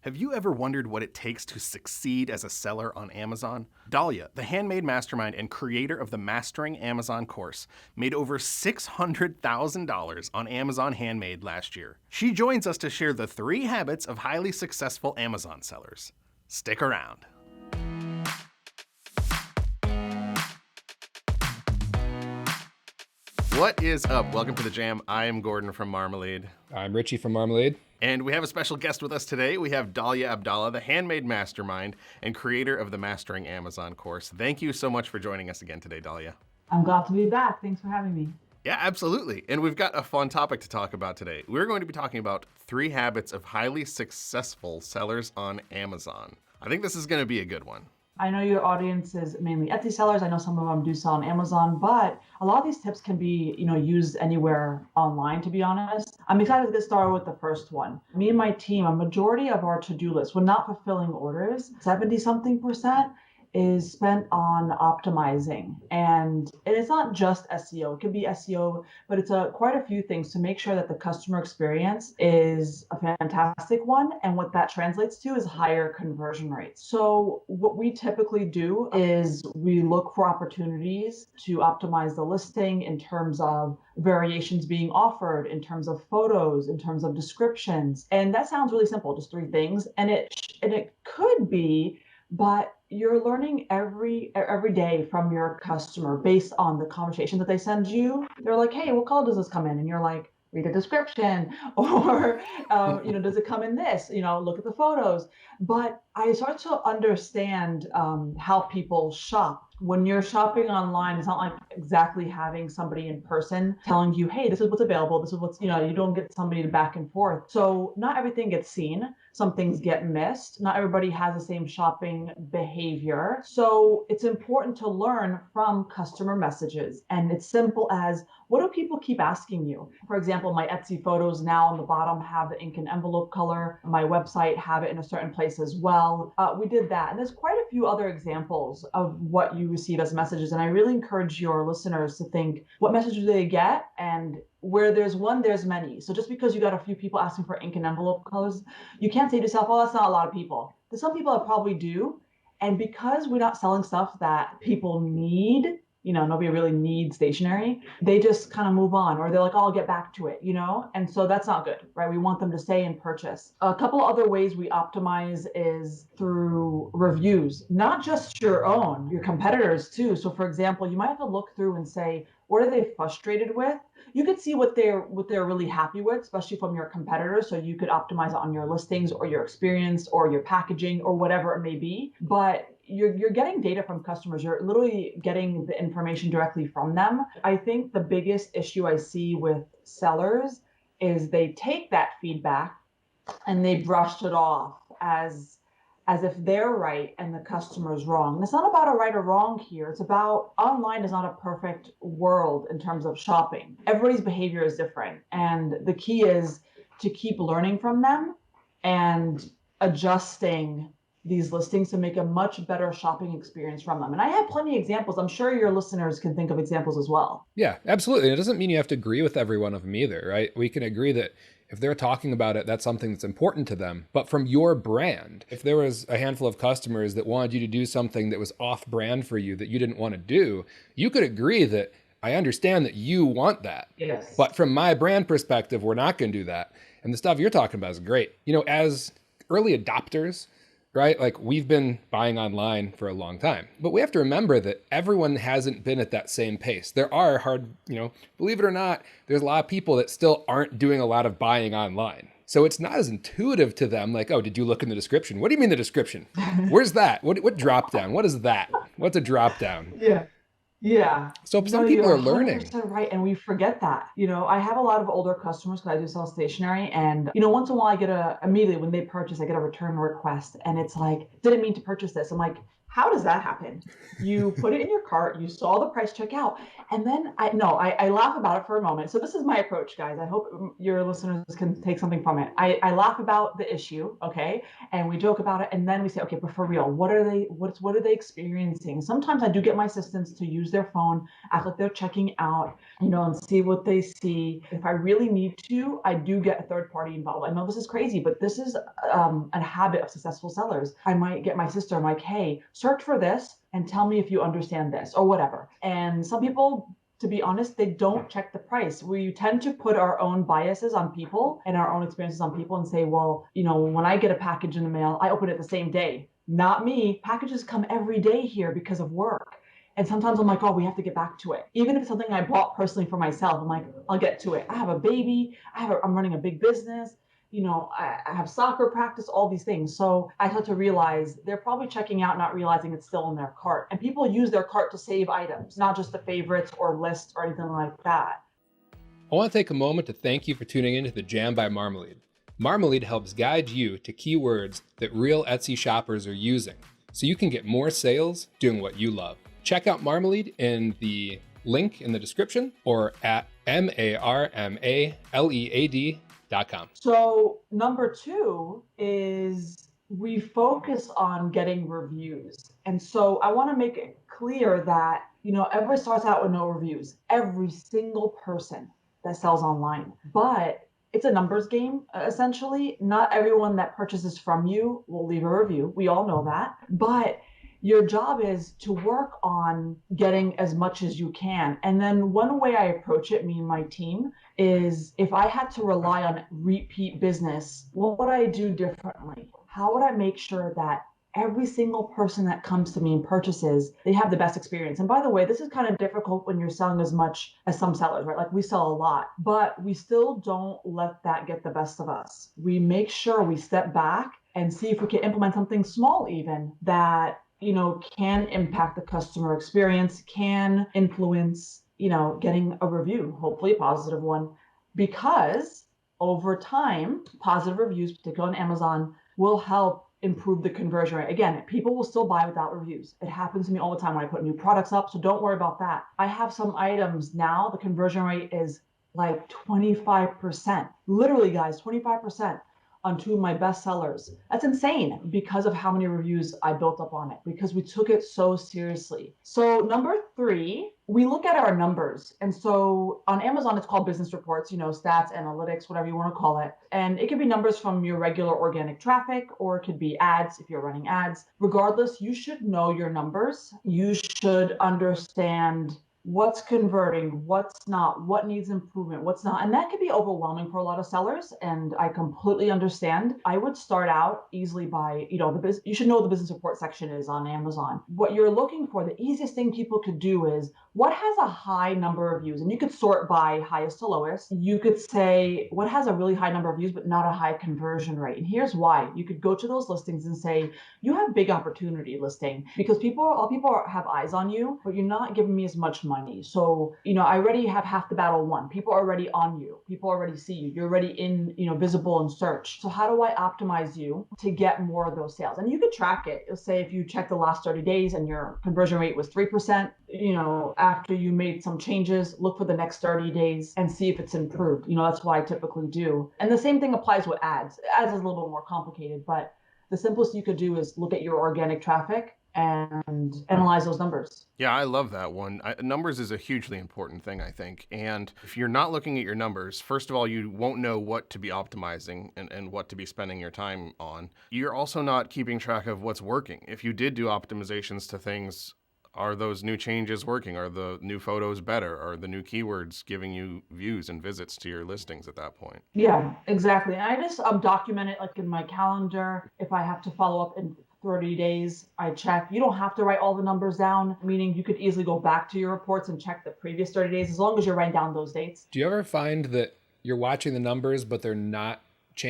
Have you ever wondered what it takes to succeed as a seller on Amazon? Dalia, the handmade mastermind and creator of the Mastering Amazon course, made over $600,000 on Amazon Handmade last year. She joins us to share the 3 habits of highly successful Amazon sellers. Stick around. What is up? Welcome to the Jam. I am Gordon from Marmalade. I'm Richie from Marmalade. And we have a special guest with us today. We have Dalia Abdalla, the handmade mastermind and creator of the Mastering Amazon course. Thank you so much for joining us again today, Dalia. I'm glad to be back. Thanks for having me. Yeah, absolutely. And we've got a fun topic to talk about today. We're going to be talking about 3 habits of highly successful sellers on Amazon. I think this is going to be a good one. I know your audience is mainly Etsy sellers. I know some of them do sell on Amazon, but a lot of these tips can be, used anywhere online, to be honest. I'm excited to get started with the first one. Me and my team, a majority of our to-do list, when not fulfilling orders, 70-something% is spent on optimizing. And it's not just SEO. It could be SEO, but it's quite a few things to make sure that the customer experience is a fantastic one. And what that translates to is higher conversion rates. So what we typically do is we look for opportunities to optimize the listing in terms of variations being offered, in terms of photos, in terms of descriptions. And that sounds really simple, just 3 things. And it could be, but you're learning every day from your customer based on the conversation that they send you. They're like, hey, what color does this come in? And you're like, read the description, or does it come in this? Look at the photos. But I start to understand how people shop. When you're shopping online, it's not like exactly having somebody in person telling you, hey, this is what's available. This is what's, you don't get somebody to back and forth. So not everything gets seen. Some things get missed. Not everybody has the same shopping behavior. So it's important to learn from customer messages. And it's simple as, what do people keep asking you? For example, my Etsy photos now on the bottom have the ink and envelope color. My website have it in a certain place as well. We did that. And there's quite a few other examples of what you receive as messages. And I really encourage your listeners to think, what messages do they get? And where there's one, there's many. So just because you got a few people asking for ink and envelope colors, you can't say to yourself, oh, that's not a lot of people. There's some people that probably do. And because we're not selling stuff that people need, nobody really needs stationery, they just kind of move on, or they're like, oh, I'll get back to it, And so that's not good, right? We want them to stay and purchase. A couple other ways we optimize is through reviews, not just your own, your competitors too. So for example, you might have to look through and say, what are they frustrated with? You could see what they're really happy with, especially from your competitors. So you could optimize it on your listings or your experience or your packaging or whatever it may be. But you're getting data from customers. You're literally getting the information directly from them. I think the biggest issue I see with sellers is they take that feedback and they brush it off as if they're right and the customer's wrong. And it's not about a right or wrong here. It's about, online is not a perfect world in terms of shopping. Everybody's behavior is different. And the key is to keep learning from them and adjusting these listings to make a much better shopping experience from them. And I have plenty of examples. I'm sure your listeners can think of examples as well. Yeah, absolutely. It doesn't mean you have to agree with every one of them either, right? We can agree that if they're talking about it, that's something that's important to them. But from your brand, if there was a handful of customers that wanted you to do something that was off brand for you that you didn't want to do, you could agree that I understand that you want that. Yes. But from my brand perspective, we're not going to do that. And the stuff you're talking about is great. As early adopters, right? Like, we've been buying online for a long time, but we have to remember that everyone hasn't been at that same pace. There are believe it or not, there's a lot of people that still aren't doing a lot of buying online. So it's not as intuitive to them. Like, oh, did you look in the description? What do you mean the description? Where's that? What drop down? What is that? What's a drop down? Yeah. So some people are learning. 100% right, and we forget that. I have a lot of older customers because I do sell stationery, and once in a while I get immediately when they purchase, I get a return request, and it's like, didn't mean to purchase this. I'm like, How does that happen? You put it in your cart, you saw the price check out, and then I laugh about it for a moment. So this is my approach, guys. I hope your listeners can take something from it. I laugh about the issue, okay, and we joke about it, and then we say, okay, but for real, what are they experiencing? Sometimes I do get my assistants to use their phone, act like they're checking out, and see what they see. If I really need to, I do get a third party involved. I know this is crazy, but this is a habit of successful sellers. I might get my sister, I'm like, hey, search for this and tell me if you understand this or whatever. And some people, to be honest, they don't check the price. We tend to put our own biases on people and our own experiences on people and say, well, when I get a package in the mail, I open it the same day. Not me. Packages come every day here because of work. And sometimes I'm like, oh, we have to get back to it. Even if it's something I bought personally for myself, I'm like, I'll get to it. I have a baby. I'm running a big business. I have soccer practice, all these things. So I had to realize they're probably checking out, not realizing it's still in their cart. And people use their cart to save items, not just the favorites or list or anything like that. I want to take a moment to thank you for tuning in to the Jam by Marmalade. Marmalade helps guide you to keywords that real Etsy shoppers are using, so you can get more sales doing what you love. Check out Marmalade in the link in the description or at marmalead.com. So number 2 is we focus on getting reviews. And so I want to make it clear that, everybody starts out with no reviews, every single person that sells online. But it's a numbers game, essentially. Not everyone that purchases from you will leave a review. We all know that. But your job is to work on getting as much as you can. And then one way I approach it, me and my team, is if I had to rely on repeat business, what would I do differently? How would I make sure that every single person that comes to me and purchases, they have the best experience? And by the way, this is kind of difficult when you're selling as much as some sellers, right? Like we sell a lot, but we still don't let that get the best of us. We make sure we step back and see if we can implement something small even that can impact the customer experience, can influence, getting a review, hopefully a positive one, because over time, positive reviews, particularly on Amazon, will help improve the conversion rate. Again, people will still buy without reviews. It happens to me all the time when I put new products up, so don't worry about that. I have some items now, the conversion rate is like 25%. Literally, guys, 25%. On 2 of my best sellers. That's insane because of how many reviews I built up on it, because we took it so seriously. So number 3, we look at our numbers. And so on Amazon, it's called business reports, stats, analytics, whatever you want to call it. And it could be numbers from your regular organic traffic, or it could be ads if you're running ads. Regardless, you should know your numbers. You should understand what's converting, what's not, what needs improvement, what's not. And that can be overwhelming for a lot of sellers. And I completely understand. I would start out easily by, you should know what the business report section is on Amazon. What you're looking for, the easiest thing people could do is what has a high number of views? And you could sort by highest to lowest. You could say what has a really high number of views, but not a high conversion rate. And here's why. You could go to those listings and say, you have big opportunity listing, because all people have eyes on you, but you're not giving me as much money. So, I already have half the battle won. People are already on you. People already see you. You're already in, visible in search. So how do I optimize you to get more of those sales? And you could track it. You'll say if you check the last 30 days and your conversion rate was 3%, after you made some changes, look for the next 30 days and see if it's improved. That's what I typically do. And the same thing applies with ads. Ads is a little bit more complicated, but the simplest you could do is look at your organic traffic and analyze those numbers. Yeah, I love that one. Numbers is a hugely important thing, I think. And if you're not looking at your numbers, first of all, you won't know what to be optimizing and what to be spending your time on. You're also not keeping track of what's working. If you did do optimizations to things, are those new changes working? Are the new photos better? Are the new keywords giving you views and visits to your listings at that point? Yeah, exactly. And I just document it like in my calendar. If I have to follow up in 30 days, I check. You don't have to write all the numbers down, meaning you could easily go back to your reports and check the previous 30 days as long as you're writing down those dates. Do you ever find that you're watching the numbers, but they're not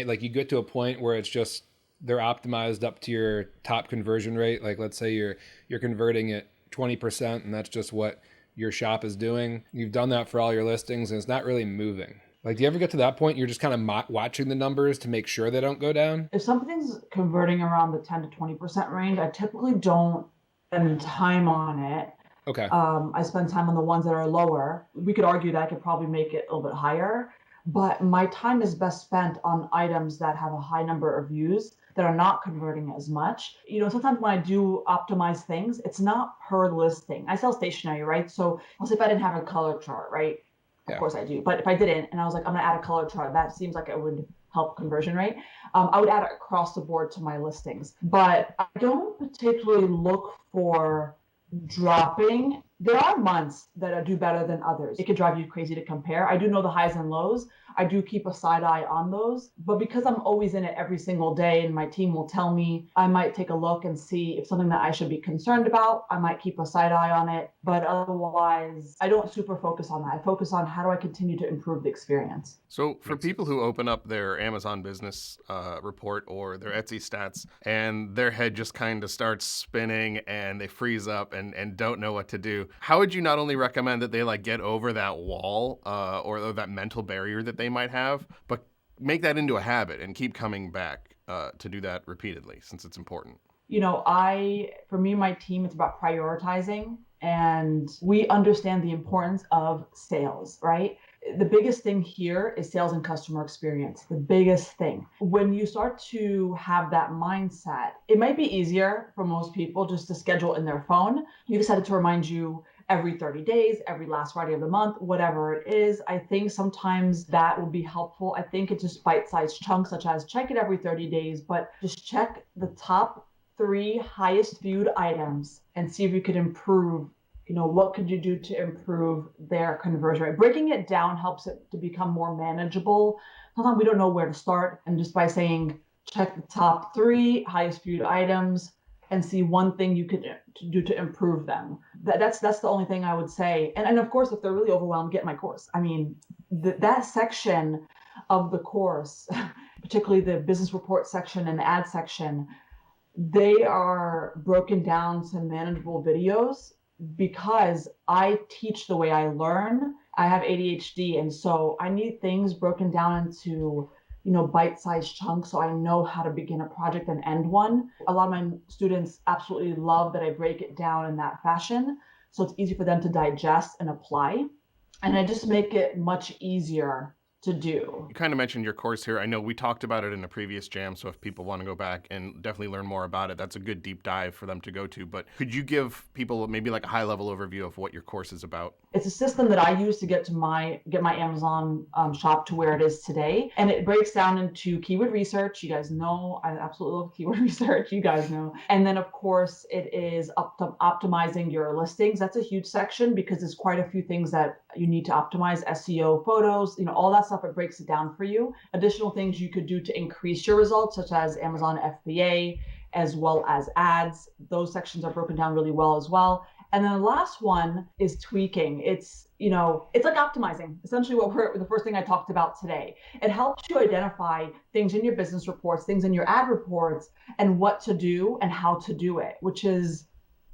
like you get to a point where it's just they're optimized up to your top conversion rate? Like let's say you're converting at 20% and that's just what your shop is doing. You've done that for all your listings and it's not really moving. Like, do you ever get to that point you're just kind of watching the numbers to make sure they don't go down? If something's converting around the 10 to 20% range, I typically don't spend time on it. Okay. I spend time on the ones that are lower. We could argue that I could probably make it a little bit higher, but my time is best spent on items that have a high number of views that are not converting as much. Sometimes when I do optimize things, it's not per listing. I sell stationery, right? So let's say if I didn't have a color chart, right? Of course I do. But if I didn't, and I was like, I'm gonna add a color chart, that seems like it would help conversion rate. I would add it across the board to my listings. But I don't particularly look for dropping. There are months that do better than others. It could drive you crazy to compare. I do know the highs and lows. I do keep a side eye on those, but because I'm always in it every single day and my team will tell me, I might take a look and see if something that I should be concerned about. I might keep a side eye on it, but otherwise I don't super focus on that. I focus on how do I continue to improve the experience. So for people who open up their Amazon business report or their Etsy stats and their head just kind of starts spinning and they freeze up and don't know what to do, how would you not only recommend that they get over that wall or that mental barrier that they might have, but make that into a habit and keep coming back to do that repeatedly since it's important? For me, my team, it's about prioritizing, and we understand the importance of sales, right? The biggest thing here is sales and customer experience. The biggest thing. When you start to have that mindset, it might be easier for most people just to schedule in their phone. You decided to remind you every 30 days, every last Friday of the month, whatever it is. I think sometimes that will be helpful. I think it's just bite-sized chunks, such as check it every 30 days, but just check the top 3 highest viewed items and see if you could improve. What could you do to improve their conversion rate? Breaking it down helps it to become more manageable. Sometimes we don't know where to start. And just by saying, check the top 3 highest viewed items and see one thing you could do to improve them. That's the only thing I would say. And of course, if they're really overwhelmed, get my course. I mean, that section of the course, particularly the business report section and the ad section, they are broken down to manageable videos because I teach the way I learn. I have ADHD, and so I need things broken down into bite-sized chunks so I know how to begin a project and end one. A lot of my students absolutely love that I break it down in that fashion, so it's easy for them to digest and apply. And I just make it much easier to do. You kind of mentioned your course here. I know we talked about it in a previous jam, so if people want to go back and definitely learn more about it, that's a good deep dive for them to go to. But could you give people maybe a high-level overview of what your course is about? It's a system that I use to get my Amazon shop to where it is today, and it breaks down into keyword research. You guys know I absolutely love keyword research. You guys know, and then of course it is optimizing your listings. That's a huge section because there's quite a few things that you need to optimize: SEO, photos, all that stuff. It breaks it down for you. Additional things you could do to increase your results, such as Amazon FBA, as well as ads. Those sections are broken down really well as well. And then the last one is tweaking. It's like optimizing. Essentially the first thing I talked about today. It helps you identify things in your business reports, things in your ad reports, and what to do and how to do it, which is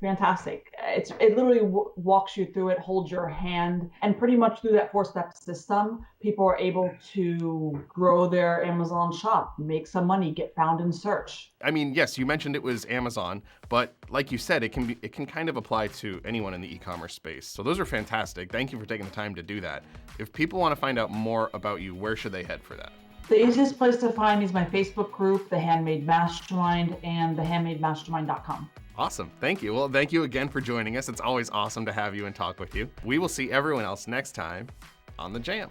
fantastic. It literally walks you through it, holds your hand, and pretty much through that 4-step system, people are able to grow their Amazon shop, make some money, get found in search. I mean, yes, you mentioned it was Amazon, but like you said, it can kind of apply to anyone in the e-commerce space. So those are fantastic. Thank you for taking the time to do that. If people want to find out more about you, where should they head for that? The easiest place to find me is my Facebook group, The Handmade Mastermind, and thehandmademastermind.com. Awesome. Thank you. Well, thank you again for joining us. It's always awesome to have you and talk with you. We will see everyone else next time on The Jam.